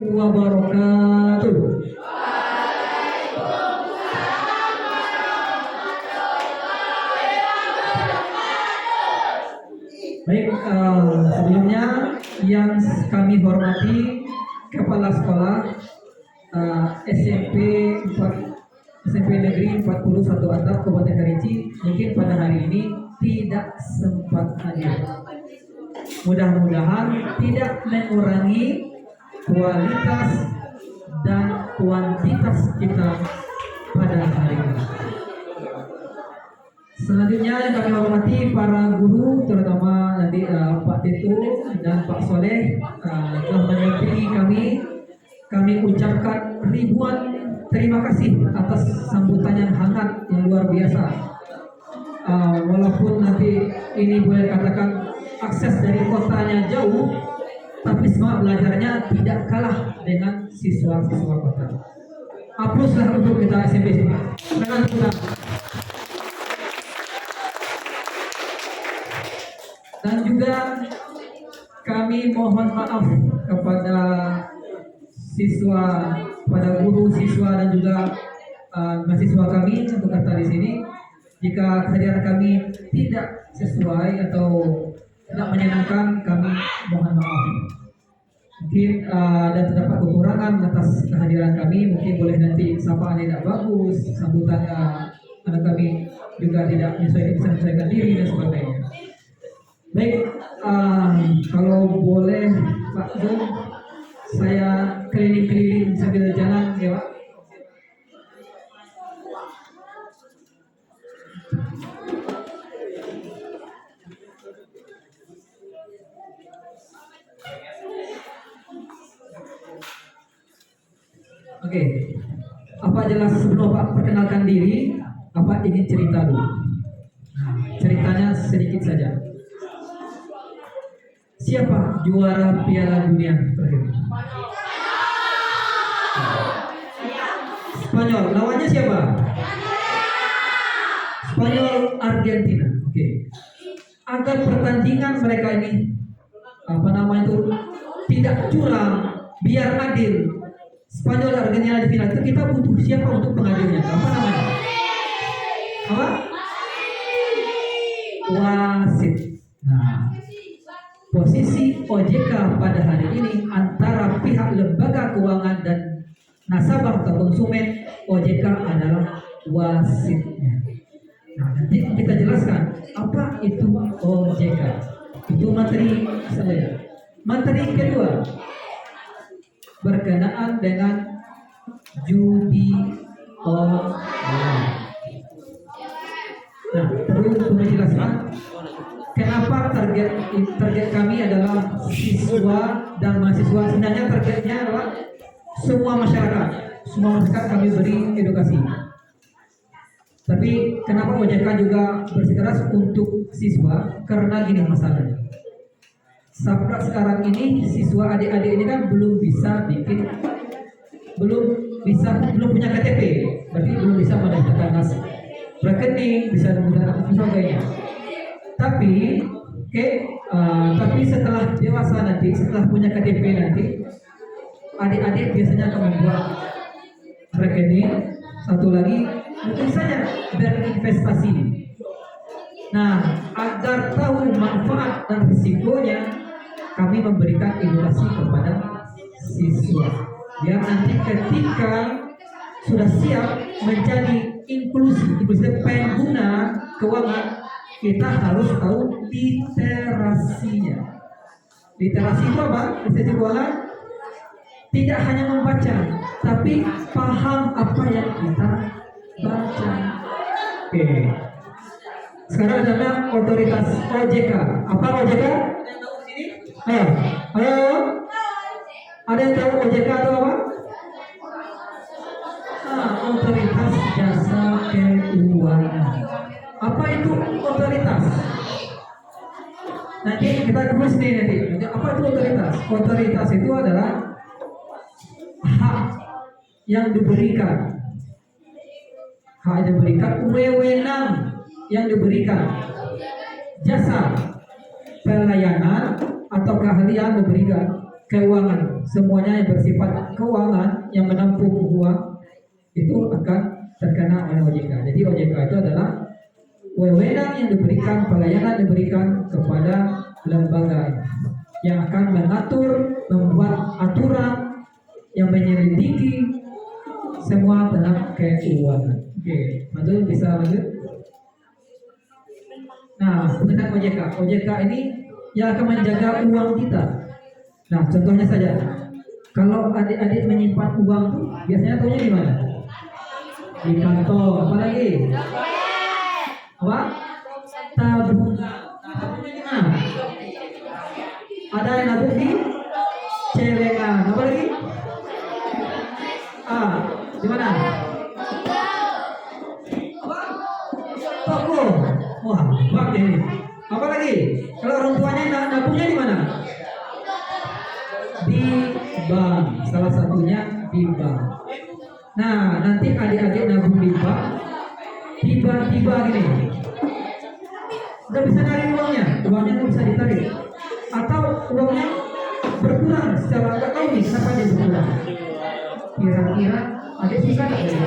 wabarakatuh. Baik, sebelumnya yang kami hormati Kepala Sekolah SMP Negeri 41 Atap Kabupaten Kerinci, mungkin pada hari ini tidak sempat hadir. Mudah-mudahan tidak mengurangi kualitas dan kuantitas kita pada hari ini. Selanjutnya yang kami hormati para guru, terutama nanti Pak Tito dan Pak Soleh telah mendampingi kami. Kami ucapkan ribuan terima kasih atas sambutan yang hangat yang luar biasa. Walaupun nanti ini boleh katakan akses dari kotanya jauh, tapi semangat belajarnya tidak kalah dengan siswa-siswa kota. Aplauslah untuk kita SMP sini. Dengan kita. Dan juga kami mohon maaf kepada siswa, pada guru, siswa dan juga mahasiswa kami untuk kata di sini, jika kehadiran kami tidak sesuai atau tidak menyenangkan, kami mohon maaf. Mungkin dan terdapat kekurangan atas kehadiran kami, mungkin boleh nanti sapaan tidak bagus, sambutan anak kami juga tidak menyesuaikan diri dan sebagainya. Baik, kalau boleh Pak Zul, saya keliling-keliling sambil jalan ya Pak. Oke, apa jelas sebelum Pak perkenalkan diri, apa ingin cerita dulu? Ceritanya sedikit saja. Siapa juara Piala Dunia terakhir? Spanyol. Lawannya siapa? Spanyol Argentina. Oke. Agar pertandingan mereka ini tidak curang, biar adil. Spanyol Argentina di final itu kita butuh siapa untuk pengadilnya? Apa namanya? Apa? Wasit. Nah, posisi OJK pada hari ini antara pihak lembaga keuangan dan nasabah atau konsumen, OJK adalah wasitnya. Nah, nanti kita jelaskan apa itu OJK. Itu materi saya. Materi kedua berkenaan dengan judi online. Nah, perlu menjelaskan kenapa target kami adalah siswa dan mahasiswa. Sebenarnya targetnya adalah semua masyarakat kami beri edukasi. Tapi kenapa OJK juga bersikeras untuk siswa? Karena gini masalahnya. Sampai sekarang ini siswa adik-adik ini kan belum punya KTP, berarti belum bisa mendaftarkan rekening, bisa mendaftarkan sebagainya. Tapi setelah dewasa nanti, setelah punya KTP nanti, adik-adik biasanya akan membuat rekening, satu lagi mungkin saja berinvestasi. Nah, agar tahu manfaat dan risikonya, kami memberikan edukasi kepada siswa. Biar nanti ketika sudah siap menjadi inklusi pengguna keuangan, kita harus tahu literasinya. Literasi itu apa? Literasi keuangan tidak hanya membaca, tapi paham apa yang kita baca. Oke. Sekarang ada otoritas OJK. Apa OJK? Halo? Ada yang tahu OJK itu apa? Otoritas Jasa Keuangan. Apa itu otoritas? Nanti kita tulis nih nanti. Apa itu otoritas? Otoritas itu adalah hak yang diberikan. Hak yang diberikan, wewenang yang diberikan, jasa, pelayanan atau keahlian memberikan keuangan semuanya yang bersifat keuangan yang menampung uang itu akan terkena oleh OJK. Jadi OJK itu adalah wewenang yang diberikan, pelayanan diberikan kepada lembaga yang akan mengatur, membuat aturan yang menyelidiki semua tentang keuangan. Oke, lanjut bisa lanjut. Nah, tentang OJK. OJK ini yang akan menjaga uang kita. Nah, contohnya saja, kalau adik-adik menyimpan uang tuh biasanya tahunya di mana? Di kantong. Apa lagi? Apa? Tabung. Nah, ada yang nabung di celengan. Apa lagi? Di mana? Toko. Wah, bak ini. Apa lagi? Kalau orang tuanya nabungnya di mana? Di bank. Salah satunya di bank. Nah, nanti adik-adik nabung di bank, tiba-tiba gini, udah bisa narik uangnya nggak bisa ditarik, atau uangnya berkurang secara nggak tahu nih kenapa dia berkurang. Kira-kira adik susah nggak gitu?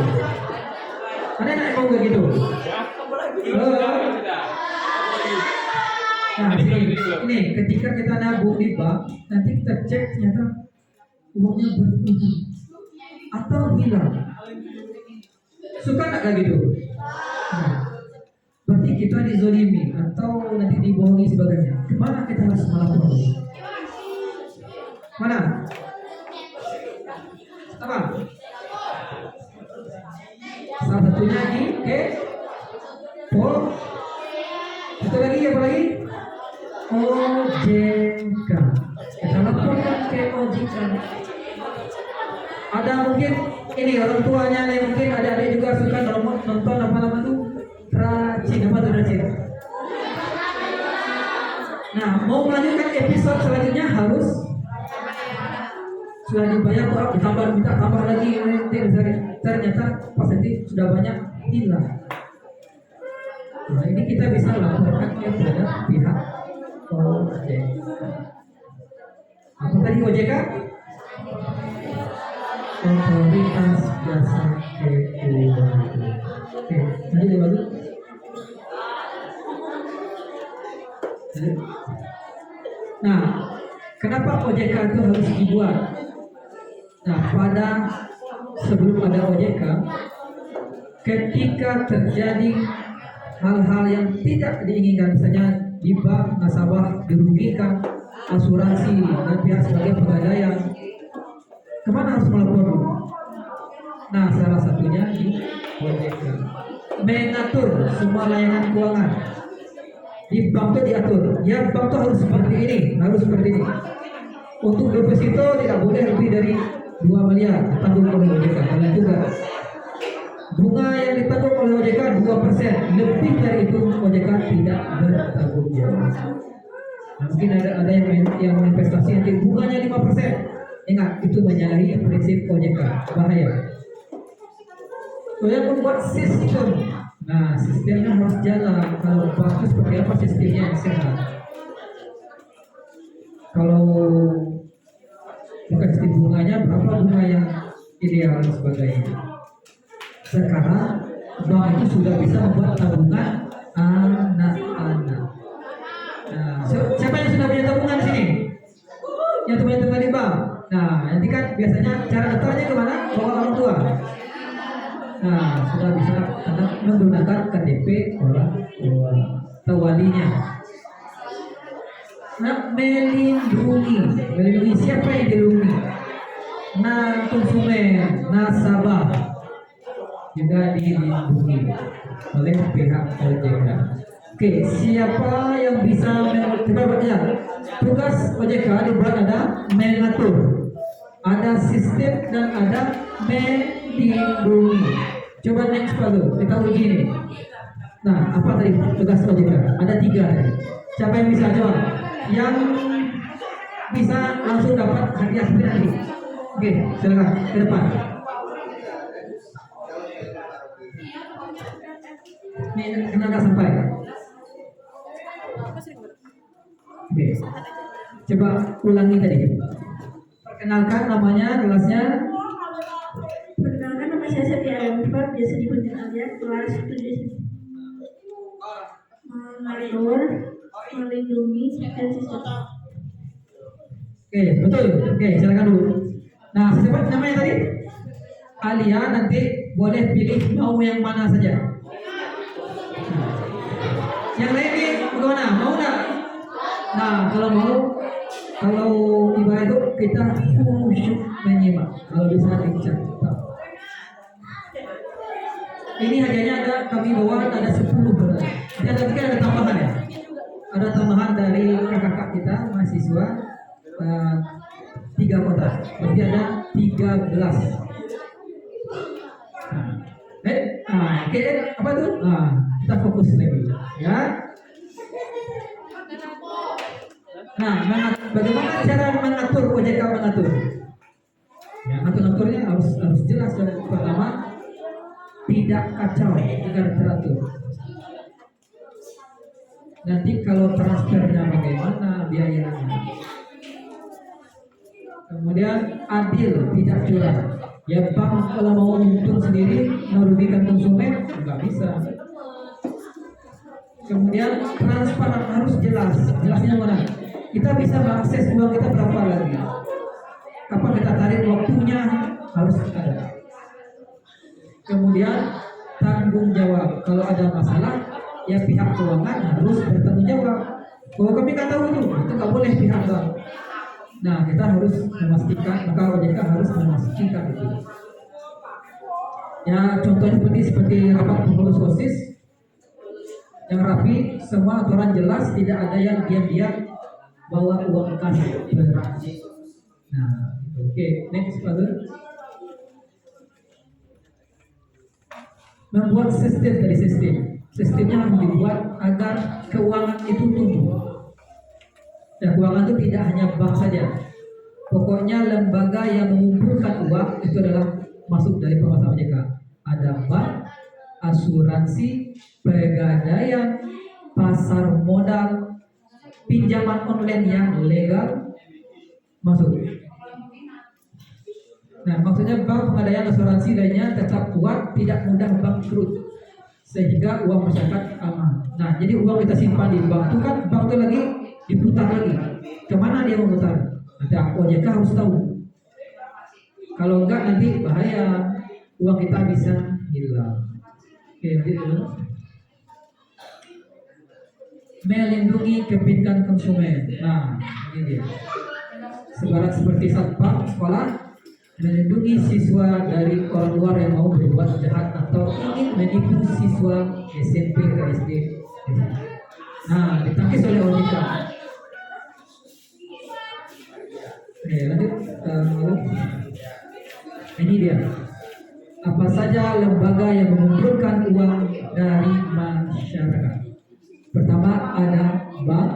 Ada nggak mau kayak gitu? Nah, ini ketika kita nabung di bank, nanti kita cek ternyata uangnya berkurang atau hilang. Suka nggak kayak gitu? Nah, berarti kita dizolimi atau nanti dibohongi sebagainya. Kemana kita harus melakukan? Mana? Apa? Salah satunya di Satu lagi apa lagi? OJK. Kita laporkan ke OJK. Ada mungkin ini orang tuanya nih, mungkin adik-adik juga suka nonton apa nama tuh racin, apa tuh racin. Nah, mau melanjutkan episode selanjutnya harus sudah dibayar tuh ditambah, minta tambah lagi nanti ternyata pas nanti sudah banyak hilang. Nah, ini kita bisa laporkan kepada pihak OJK. Apa tadi OJK? Otoritas Jasa Keuangan. Oke, tadi baru. Nah, kenapa OJK itu harus dibuat? Nah, pada sebelum ada OJK, ketika terjadi hal-hal yang tidak diinginkan, misalnya di bank nasabah dirugikan, asuransi dan pihak sebagai pegadaian, kemana harus melapor? Nah, salah satunya di OJK. Mengatur semua layanan keuangan. Di bank itu diatur. Ya, bank itu harus seperti ini, harus seperti ini. Untuk deposito tidak boleh lebih dari 2 miliar ditanggung oleh OJK. Dan juga bunga yang ditanggung oleh OJK 2%. Lebih dari itu OJK tidak bertanggung jawab. Nah, mungkin ada yang investasi nanti bunganya 5%. Ingat, itu menyalahi prinsip OJK, bahaya. Yang membuat sistem, nah sistemnya harus jalan. Kalau bagus, seperti apa sistemnya yang sehat? Kalau bukan sistem bunganya, berapa bunga yang ideal dan sebagainya. Sekarang bank itu sudah bisa membuat tabungan anak-anak. Nah, siapa yang sudah punya tabungan di sini? Yang punya tabungan di bank. Nah, nanti kan biasanya cara daftarnya kemana? Bawa orang tua. Nah, sudah bisa menggunakan KTP orang tua atau walinya. Nah, melindungi siapa yang dilindungi? Nah, konsumen, nasabah juga dilindungi oleh pihak OJK. Oke, siapa yang bisa mengaturnya? Tugas OJK dibuat ada mengatur, ada sistem dan ada melindungi. Coba next dulu, kita uji ini. Nah, apa tadi tugas OJK? Ada 3 tadi. Siapa yang bisa jawab? Yang bisa langsung dapat hadiah sendiri. Oke, silakan ke depan. Ini kenapa nggak sampai? Oke, coba ulangi tadi. Kenalkan namanya, kelasnya. Perkenalkan, nama saya Setia Alfa, biasa dipanggil Alia, kelas 7. Mengatur, melindungi, dan sistem. Oke, betul. Oke, silakan dulu. Nah, siapa namanya tadi? Alia, nanti boleh pilih mau yang mana saja. Yang lain nih, bagaimana? Mau nggak? Nah, kalau mau, kalau ibadah itu kita khusyuk menyimak. Kalau bisa dicatat. Ini hadiahnya ada, kami bawa ada 10 berarti. Ada kan ada tambahan ya? Ada tambahan dari kakak kita mahasiswa 3 kotak. Berarti ada 13. Oke, apa tuh? Kita fokus lagi, ya. Nah, bagaimana cara mengatur OJK mengatur? Ya, aturnya harus jelas. Dan pertama, tidak kacau, agar teratur. Nanti kalau transfernya bagaimana, biayanya. Kemudian adil, tidak curang. Ya bank kalau mau untung sendiri merugikan konsumen nggak bisa. Kemudian transparan, harus jelas. Jelasnya mana? Kita bisa mengakses uang kita berapa lagi. Kapan kita tarik, waktunya harus ada. Kemudian tanggung jawab. Kalau ada masalah, ya pihak keuangan harus bertanggung jawab. Kalau kami nggak tahu itu nggak boleh pihak bank. Nah, kita harus memastikan, maka OJK harus memastikan itu. Ya, contohnya seperti rapat pengurus OSIS yang rapi, semua aturan jelas, tidak ada yang diam-diam bawa uang kas berat. Nah, oke, next brother. Membuat sistem dari sistem. Sistemnya harus dibuat agar keuangan itu tumbuh. Dan keuangan itu tidak hanya bank saja. Pokoknya lembaga yang mengumpulkan uang itu adalah masuk dari penguasa OJK. Ada bank, asuransi, pegadaian, pasar modal, pinjaman online yang legal masuk. Nah, maksudnya bank, pegadaian, asuransi lainnya tetap kuat, tidak mudah bangkrut, sehingga uang masyarakat aman. Nah, jadi uang kita simpan di bank itu kan, bank itu lagi diputar lagi. Kemana dia memutar? Ada OJK harus tahu. Kalau enggak nanti bahaya, uang kita bisa hilang. Oke, gitu. Melindungi kepentingan konsumen. Nah, ini dia. Seperti satpam sekolah melindungi siswa dari orang luar yang mau berbuat jahat atau ingin menipu siswa SMP ke SD. Nah, ditangkis oleh OJK. Oke, lanjut. Ini dia. Apa saja lembaga yang mengumpulkan uang dari masyarakat? Pertama ada bank,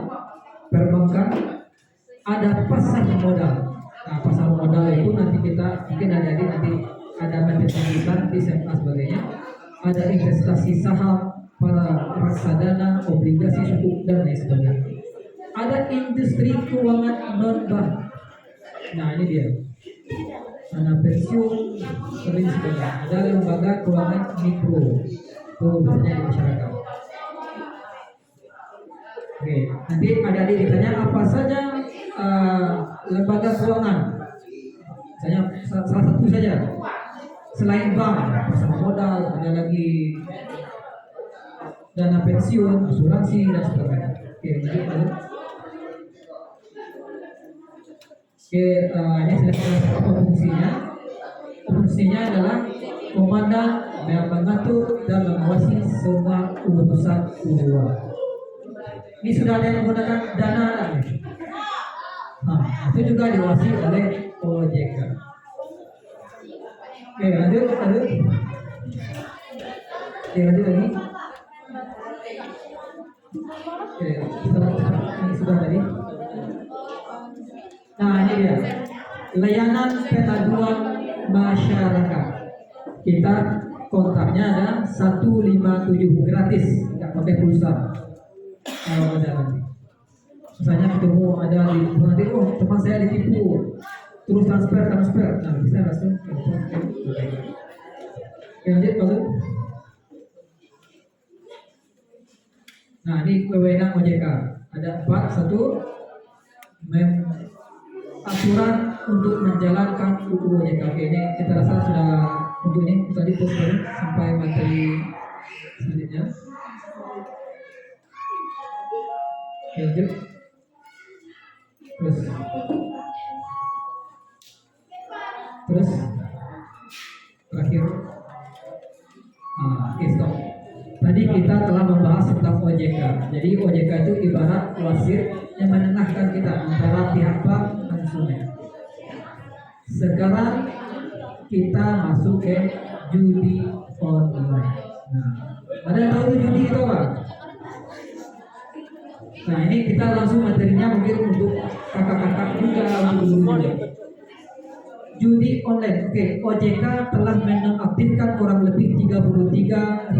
perbankan, ada pasar modal. Nah, pasar modal itu nanti kita mungkin nanti ada penelitian di SMA sebagainya. Ada investasi saham, para reksadana, obligasi sukuk dan lain sebagainya. Ada industri keuangan non bank. Nah, ini dia. Dana pensiun, dan sebagainya. Ada lembaga keuangan mikro, itu biasanya di masyarakat. Oke, nanti adik-adik ditanya apa saja lembaga keuangan. Misalnya salah satu saja. Selain bank, pasar modal, ada lagi dana pensiun, asuransi dan sebagainya. Oke, lanjut. Oke, ini saya apa fungsinya? Fungsinya adalah komandan yang mengatur dan mengawasi semua urusan keuangan. Ini sudah ada yang menggunakan dana kan? Nah, itu juga diawasi oleh OJK. Oke, lanjut. Oke, lanjut lagi. Oke, ini sudah tadi. Nah, ini dia. Layanan pengaduan masyarakat. Kita kontaknya ada 157 gratis, nggak pakai pulsa. Kalau ada nanti. Misalnya ketemu ada di nanti, teman saya ditipu, terus transfer. Nah, bisa langsung telepon ke OJK. Oke, lanjut bagus. Nah, ini wewenang OJK. Ada 4. Satu, aturan untuk menjalankan UU OJK. Oke, ini kita rasa sudah untuk ini tadi terus sampai materi selanjutnya. Oke, lanjut. Terus terakhir. Oke, stop. Tadi kita telah membahas tentang OJK. Jadi OJK itu ibarat wasit yang menengahkan kita antara pihak bank dan konsumen. Sekarang kita masuk ke judi online. Nah, ada yang tahu judi itu apa? Nah, ini kita langsung materinya mungkin untuk kakak-kakak juga untuk guru juga. Judi online. Oke, OJK telah menonaktifkan kurang lebih 33.000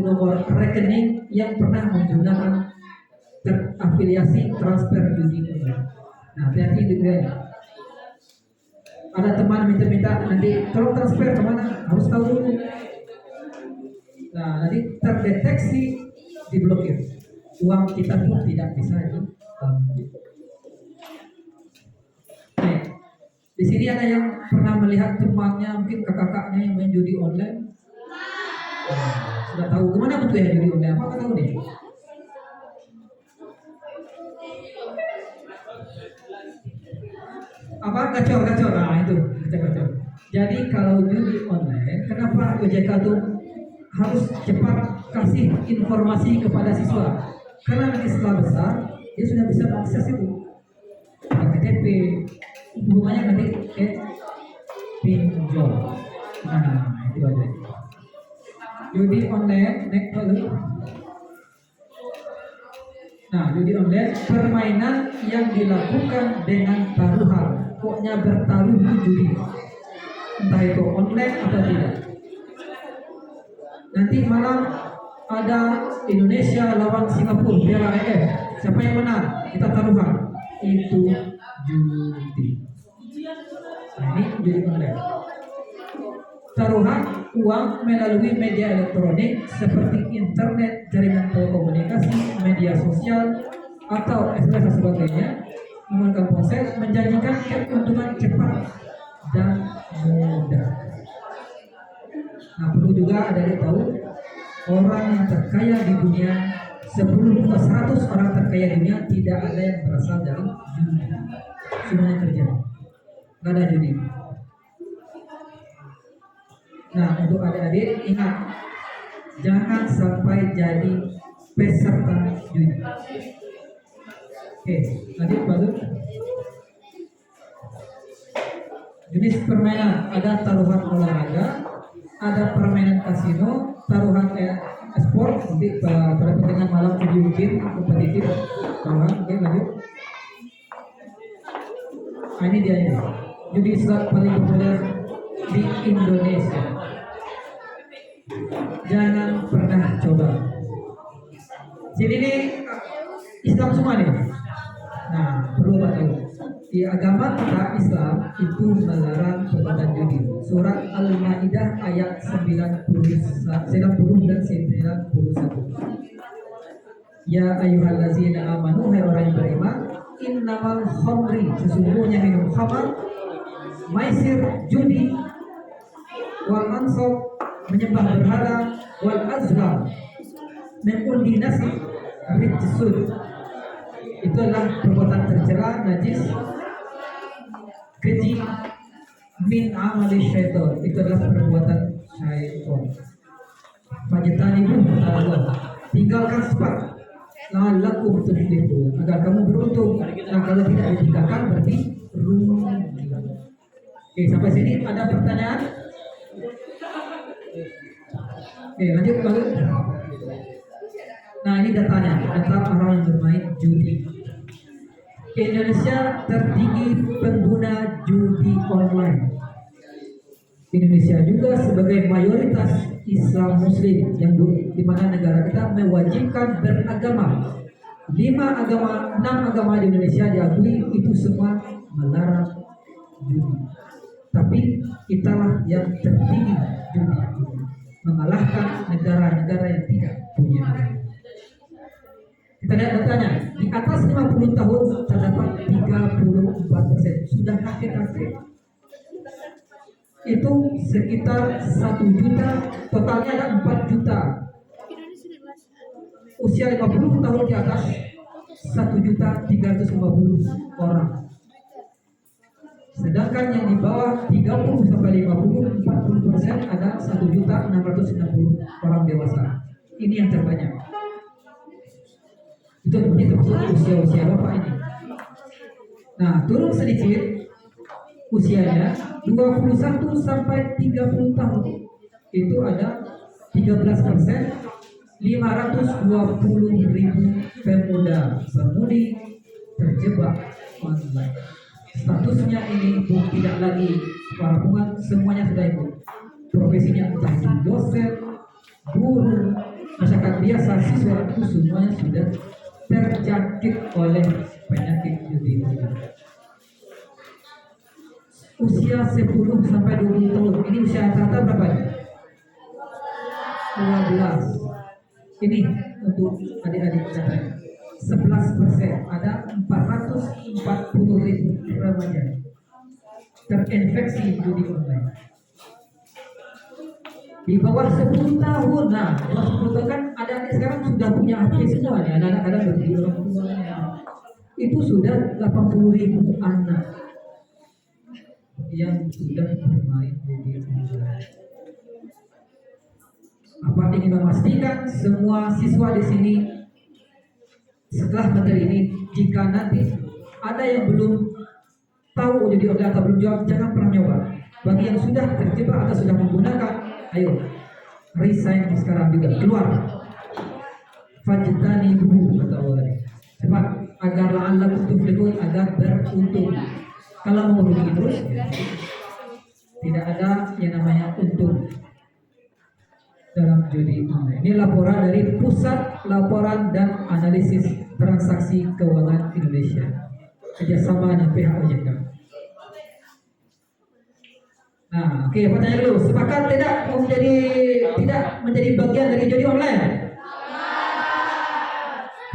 nomor rekening yang pernah menggunakan terafiliasi transfer judi online. Nah, hati-hati juga ya. Ada teman minta nanti tolong transfer kemana? Harus tahu dulu. Nah, nanti terdeteksi diblokir. Uang kita pun tidak bisa diambil. Di sini ada yang pernah melihat temannya, mungkin kakak-kakaknya yang main judi online. Sudah tahu kemana bentuknya judi online? Apa tahu nih? Apa kacau? Nah itu kacau. Jadi kalau judi online, kenapa OJK tuh harus cepat kasih informasi kepada siswa? Karena nanti setelah besar dia sudah bisa mengakses itu. KTP, hubungannya nanti ke pinjol. Nah, itu aja. Judi online, next dulu. Nah, judi online permainan yang dilakukan dengan taruhan. Pokoknya bertaruh itu judi. Entah itu online atau tidak. Nanti malam ada Indonesia lawan Singapura Piala AFF. Siapa yang menang? Kita taruhan. Itu judi. Nah, ini judi online. Taruhan uang melalui media elektronik seperti internet, jaringan telekomunikasi, media sosial, atau SMS dan sebagainya menggunakan ponsel menjanjikan keuntungan cepat dan mudah. Nah, perlu juga ada yang tahu orang yang terkaya di dunia 10 atau 100 orang terkaya di dunia tidak ada yang berasal dari judi. Semuanya terjadi. Nggak ada judi. Nah, untuk adik-adik ingat, jangan sampai jadi peserta judi. Oke, lanjut baru. Jenis permainan ada taruhan olahraga, ada permainan kasino, taruhan sport, nanti pada pertandingan malam video game kompetitif. Taruhan, oke lanjut. Nah, ini dia ini. Judi slot paling populer di Indonesia. Jangan pernah coba. Sini nih Islam semua nih. Nah, perlu tahu. Di agama kita Islam itu melarang perbuatan judi. Surat Al-Maidah ayat 90 dan 91. Ya ayyuhallazina amanu, hai orang yang beriman, innamal khamri, sesungguhnya minum khamar, maisir, judi, wal ansab, menyembah berhala, wal azlam, mengundi nasi, rijsun, itu adalah perbuatan tercela, najis, keji, min amali syaitan, itu adalah perbuatan syaitan. Fajtanibu Allah, tinggalkan cepat, la'allakum tuflihun, agar kamu beruntung. Nah, kalau tidak ditinggalkan berarti rugi. Oke, sampai sini ada pertanyaan? Oke, lanjut lagi. Nah, ini datanya, data orang yang bermain judi. Indonesia tertinggi pengguna judi online. Indonesia juga sebagai mayoritas Islam Muslim yang di mana negara kita mewajibkan beragama. 6 agama di Indonesia diakui itu semua melarang judi. Tapi kitalah yang tertinggi judi, mengalahkan negara-negara yang tidak punya negara. Kita lihat datanya, di atas 50 tahun terdapat 34%, sudah kakek-kakek. Itu sekitar 1 juta, totalnya ada 4 juta. Usia 50 tahun di atas 1.350 orang. Sedangkan yang di bawah 30 sampai 50, 40% ada 1.660 orang dewasa. Ini yang terbanyak. Itu termasuk usia-usia bapak ini. Nah, turun sedikit usianya 21 sampai 30 tahun. Itu ada 13%, 520.000 pemuda-pemudi terjebak online. Statusnya ini tidak lagi parampungan, semuanya sudah ikut. Profesinya entah itu dosen, guru, masyarakat biasa, siswa, itu semuanya sudah terjangkit oleh penyakit judi. Usia 10 sampai 20 tahun, ini usia rata berapa? 12. Ini untuk adik-adik katanya 11%, ada 440.000 remaja terinfeksi judi online. Di bawah 10 tahun, nah di bawah 10 tahun kan adik-adik sekarang sudah punya HP semua nih, anak-anak kadang berdiri orang tuanya. Itu sudah 80.000 anak yang sudah bermain judi online. Apa ingin memastikan semua siswa di sini setelah materi ini, jika nanti ada yang belum tahu judi online atau belum jawab, jangan pernah nyoba. Bagi yang sudah terjebak atau sudah menggunakan, ayo resign sekarang juga, keluar. Fajtani buhu kata Allah, cepat agar la'allakum tuflihun, agar beruntung. Kalau mau rugi terus, tidak ada yang namanya untung dalam judi online. Ini laporan dari Pusat Laporan dan Analisis Transaksi Keuangan Indonesia, kerjasama dengan pihak OJK. Nah, oke, pertanyaan dulu. Sepakat tidak menjadi bagian dari judi online?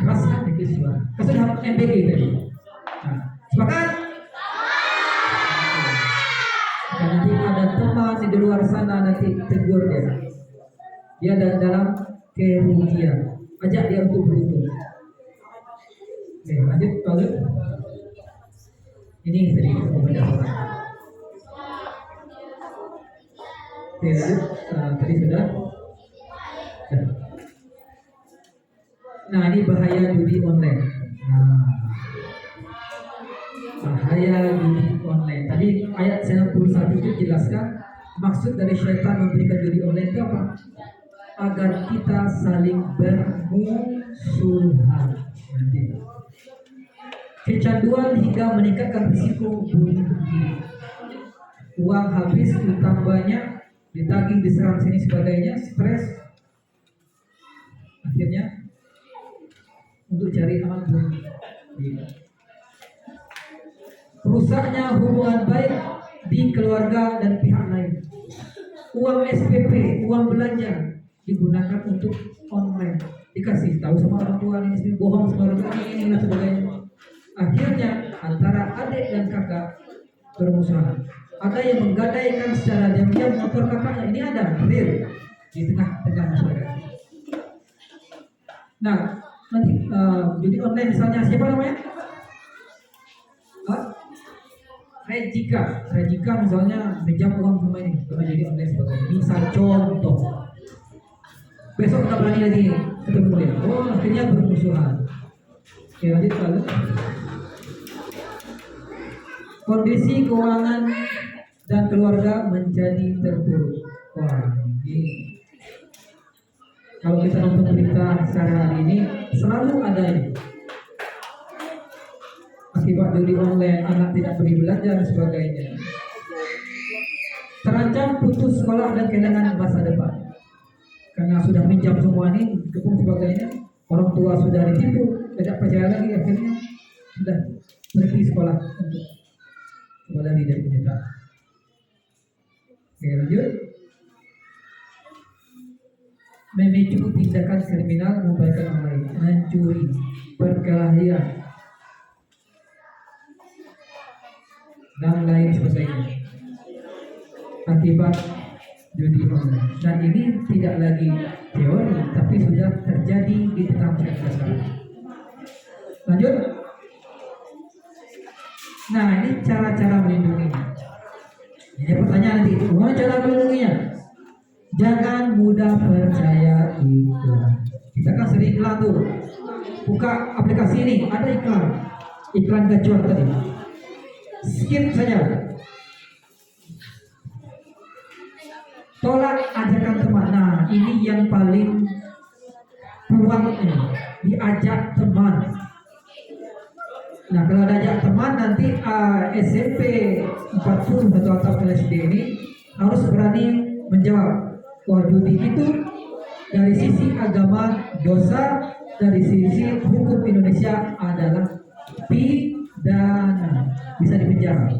Keraskan dikit suara. Sudah MBG tadi. Nah, sepakat? Nah, nanti ada teman di luar sana, nanti tegur dia. Dia dalam kerugian, ajak dia untuk beruntung. Oke, lanjut kalau ini tadi kita membaca surat. Oke, lanjut. Tadi sudah. Nah, ini bahaya judi online. Bahaya judi online. Tadi ayat 91 itu jelaskan maksud dari syaitan memberikan judi online itu apa? Agar kita saling bermusuhan, kecanduan hingga meningkatkan risiko bunuh diri. Uang habis, utang banyak, ditagih, diserang sini sebagainya, stres, akhirnya untuk cari aman bunuh diri. Rusaknya hubungan baik di keluarga dan pihak lain. Uang SPP, uang belanja digunakan untuk online, dikasih tahu sama orang tua ini, bohong sama orang tua ini dan sebagainya. Akhirnya antara adik dan kakak bermusuhan. Ada yang menggadaikan secara diam-diam motor kakaknya, ini ada real di tengah-tengah masyarakat. Nah, nanti judi online misalnya siapa namanya? Rejika misalnya pinjam uang sama ini, karena jadi online sebagainya. Misal contoh, besok nggak berani lagi ketemu dia. Oh, akhirnya bermusuhan. Oke, lanjut lalu. Kondisi keuangan dan keluarga menjadi terpuruk. Wah, ini kalau kita nonton berita secara hari ini selalu ada ini. Akibat judi online, anak tidak pergi belajar dan sebagainya. Terancam putus sekolah dan kehilangan masa depan. Karena sudah minjam semua ini, kepung sebagainya, orang tua sudah ditipu, tidak percaya lagi, akhirnya sudah berhenti sekolah untuk kepala lidah penyetak. Oke, lanjut. Memicu tindakan kriminal membahayakan orang lain, mencuri, perkelahian, dan lain sebagainya akibat judi online. Dan ini tidak lagi teori, tapi sudah terjadi di tengah masyarakat sekarang. Lanjut. Nah, ini cara-cara melindunginya. Ini pertanyaan nanti, gimana cara melindunginya? Jangan mudah percaya iklan. Kita kan sering iklan tuh. Buka aplikasi ini, ada iklan gacor tadi. Skip saja. Tolak ajakan teman. Nah, ini yang paling kuat nih. Diajak teman. Nah, kalau diajak teman nanti SMP 40 atau SD ini harus berani menjawab. Wah, judi itu dari sisi agama dosa, dari sisi hukum Indonesia adalah pidana, bisa dipenjara.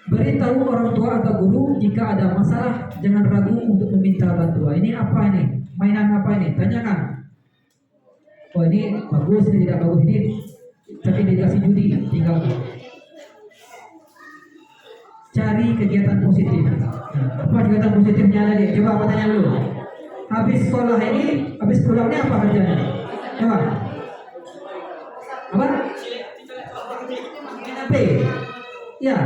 Beritahu orang tua atau guru jika ada masalah, jangan ragu untuk meminta bantuan. Ini apa ini? Mainan apa ini? Tanyakan. Oh, ini bagus, ini tidak bagus, ini tapi dikasih judi, tinggal cari kegiatan positif. Nah, apa kegiatan positifnya tadi? Coba aku tanya dulu. Habis sekolah ini apa kerjanya? Coba. Apa? HP. Ya.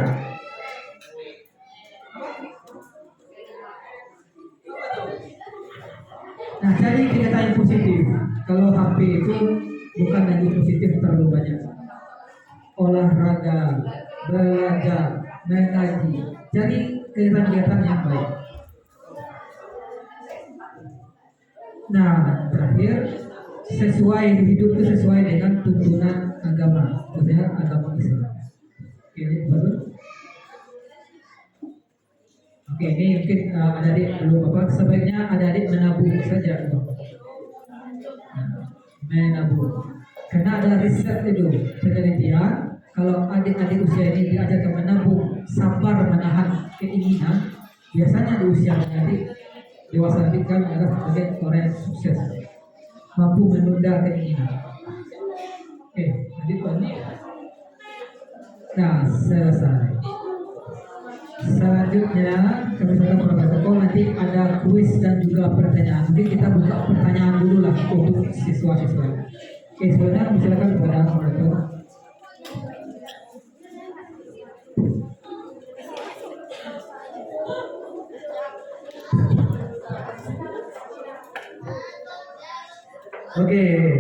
Nah, cari kegiatan yang positif. Kalau HP itu bukan lagi positif terlalu banyak. Olahraga, belajar, mengaji. Cari kegiatan-kegiatan yang baik. Nah, terakhir, sesuai hidup itu sesuai dengan tuntunan agama, maksudnya agama Islam. Oke, ini baru. Oke, ini mungkin adik-adik belum apa. Sebaiknya adik-adik menabung saja. Menabung. Karena ada riset itu, penelitian. Kalau adik-adik usia ini diajarkan menabung, sabar menahan keinginan, biasanya di usia adik dewasa nanti kan adalah sebagai orang yang sukses, mampu menunda keinginan. Oke, lanjut ini. Nah, selesai. Selanjutnya kami akan protokol, nanti ada kuis dan juga pertanyaan. Mungkin kita buka pertanyaan dulu lah untuk siswa-siswa. Oke, sebenarnya silakan kepada moderator. Oke.